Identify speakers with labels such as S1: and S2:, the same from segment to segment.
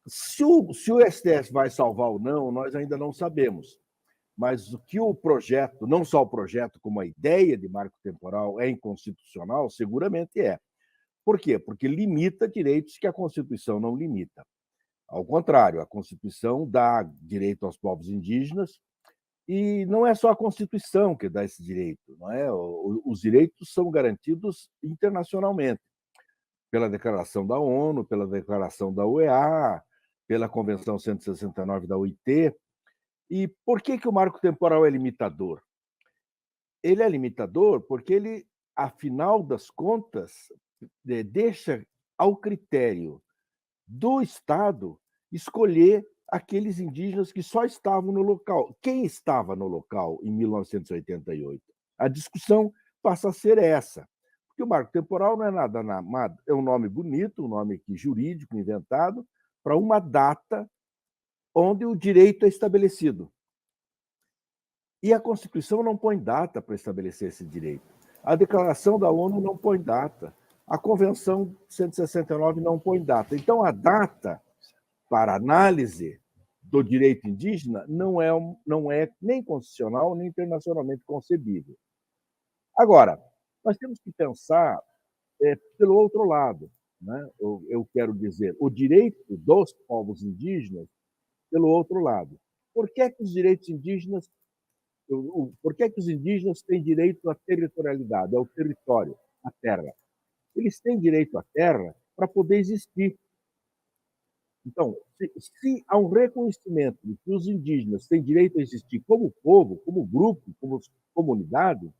S1: Se o STF vai salvar ou não, nós ainda não sabemos. Mas o que o projeto, não só o projeto, como a ideia de marco temporal é inconstitucional, seguramente é. Por quê? Porque limita direitos que a Constituição não limita. Ao contrário, a Constituição dá direito aos povos indígenas e não é só a Constituição que dá esse direito, não é? Os direitos são garantidos internacionalmente, pela Declaração da ONU, pela Declaração da UEA, pela Convenção 169 da OIT. E por que o marco temporal é limitador? Ele é limitador porque ele, afinal das contas, deixa ao critério do Estado escolher aqueles indígenas que só estavam no local. Quem estava no local em 1988? A discussão passa a ser essa. Porque o marco temporal não é nada, é um nome bonito, um nome jurídico inventado para uma data onde o direito é estabelecido. E a Constituição não põe data para estabelecer esse direito. A Declaração da ONU não põe data. A Convenção 169 não põe data. Então, a data para análise do direito indígena não é nem constitucional, nem internacionalmente concebível. Agora, nós temos que pensar pelo outro lado. Né? Eu quero dizer, o direito dos povos indígenas pelo outro lado. Por que os direitos indígenas Por que os indígenas têm direito à territorialidade, ao território, à terra? Eles têm direito à terra para poder existir. Então, se há um reconhecimento de que os indígenas têm direito a existir como povo, como grupo, como comunidade,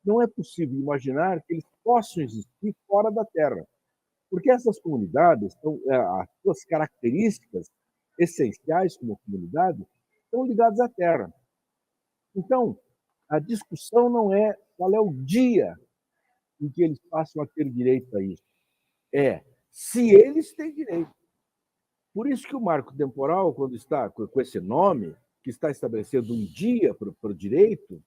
S1: não é possível imaginar que eles possam existir fora da terra. Porque essas comunidades, as suas características essenciais como comunidade, estão ligadas à terra. Então, a discussão não é qual é o dia em que eles passam a ter direito a isso. É se eles têm direito. Por isso que o marco temporal, quando está com esse nome, que está estabelecendo um dia para o direito,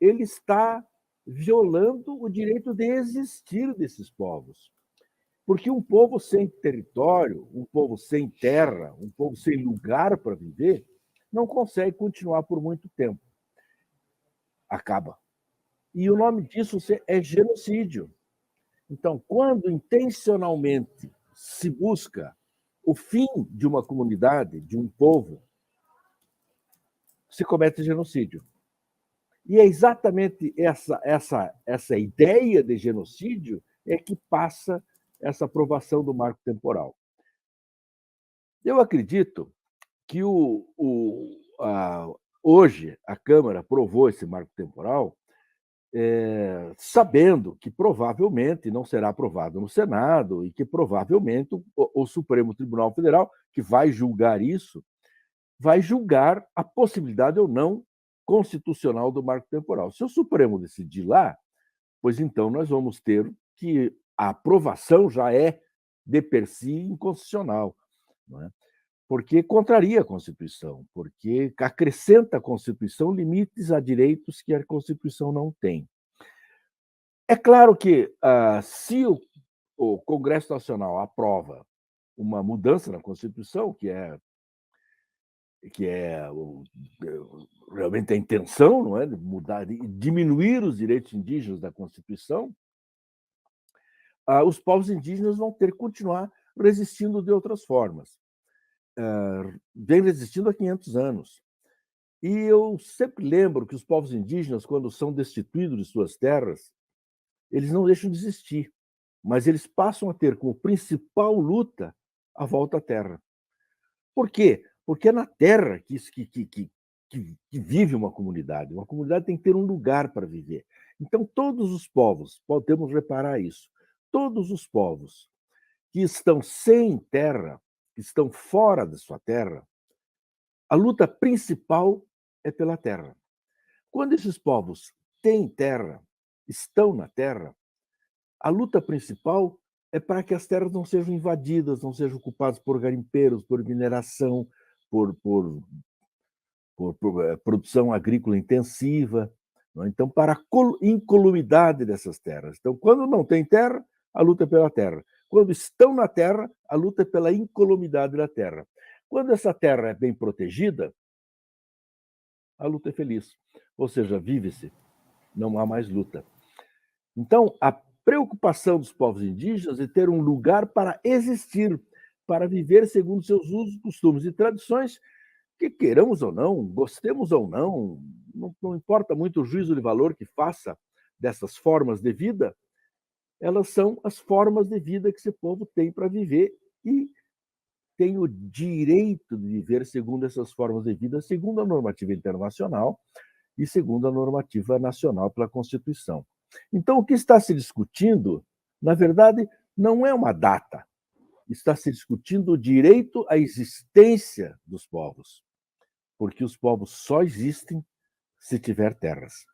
S1: ele está violando o direito de existir desses povos. Porque um povo sem território, um povo sem terra, um povo sem lugar para viver, não consegue continuar por muito tempo. Acaba. E o nome disso é genocídio. Então, quando intencionalmente se busca o fim de uma comunidade, de um povo, se comete genocídio. E é exatamente essa ideia de genocídio é que passa essa aprovação do marco temporal. Eu acredito que hoje a Câmara aprovou esse marco temporal sabendo que provavelmente não será aprovado no Senado e que provavelmente o Supremo Tribunal Federal, que vai julgar isso, vai julgar a possibilidade ou não constitucional do marco temporal. Se o Supremo decidir lá, pois então nós vamos ter que a aprovação já é de per si inconstitucional, não é? Porque contraria a Constituição, porque acrescenta à Constituição limites a direitos que a Constituição não tem. É claro que, se o Congresso Nacional aprova uma mudança na Constituição, que é realmente a intenção, não é, de mudar, de diminuir os direitos indígenas da Constituição, os povos indígenas vão ter que continuar resistindo de outras formas. Vem resistindo há 500 anos. E eu sempre lembro que os povos indígenas, quando são destituídos de suas terras, eles não deixam de existir, mas eles passam a ter como principal luta a volta à terra. Por quê? Porque é na terra que vive uma comunidade. Uma comunidade tem que ter um lugar para viver. Então, todos os povos, podemos reparar isso, todos os povos que estão sem terra, que estão fora da sua terra, a luta principal é pela terra. Quando esses povos têm terra, estão na terra, a luta principal é para que as terras não sejam invadidas, não sejam ocupadas por garimpeiros, por mineração, por produção agrícola intensiva. Não é? Então, para a incolumidade dessas terras. Então, quando não tem terra, a luta é pela terra. Quando estão na terra, a luta é pela incolumidade da terra. Quando essa terra é bem protegida, a luta é feliz. Ou seja, vive-se, não há mais luta. Então, a preocupação dos povos indígenas é ter um lugar para existir, para viver segundo seus usos, costumes e tradições, que queiramos ou não, gostemos ou não, não importa muito o juízo de valor que faça dessas formas de vida, elas são as formas de vida que esse povo tem para viver e tem o direito de viver segundo essas formas de vida, segundo a normativa internacional e segundo a normativa nacional pela Constituição. Então, o que está se discutindo, na verdade, não é uma data, está se discutindo o direito à existência dos povos, porque os povos só existem se tiver terras.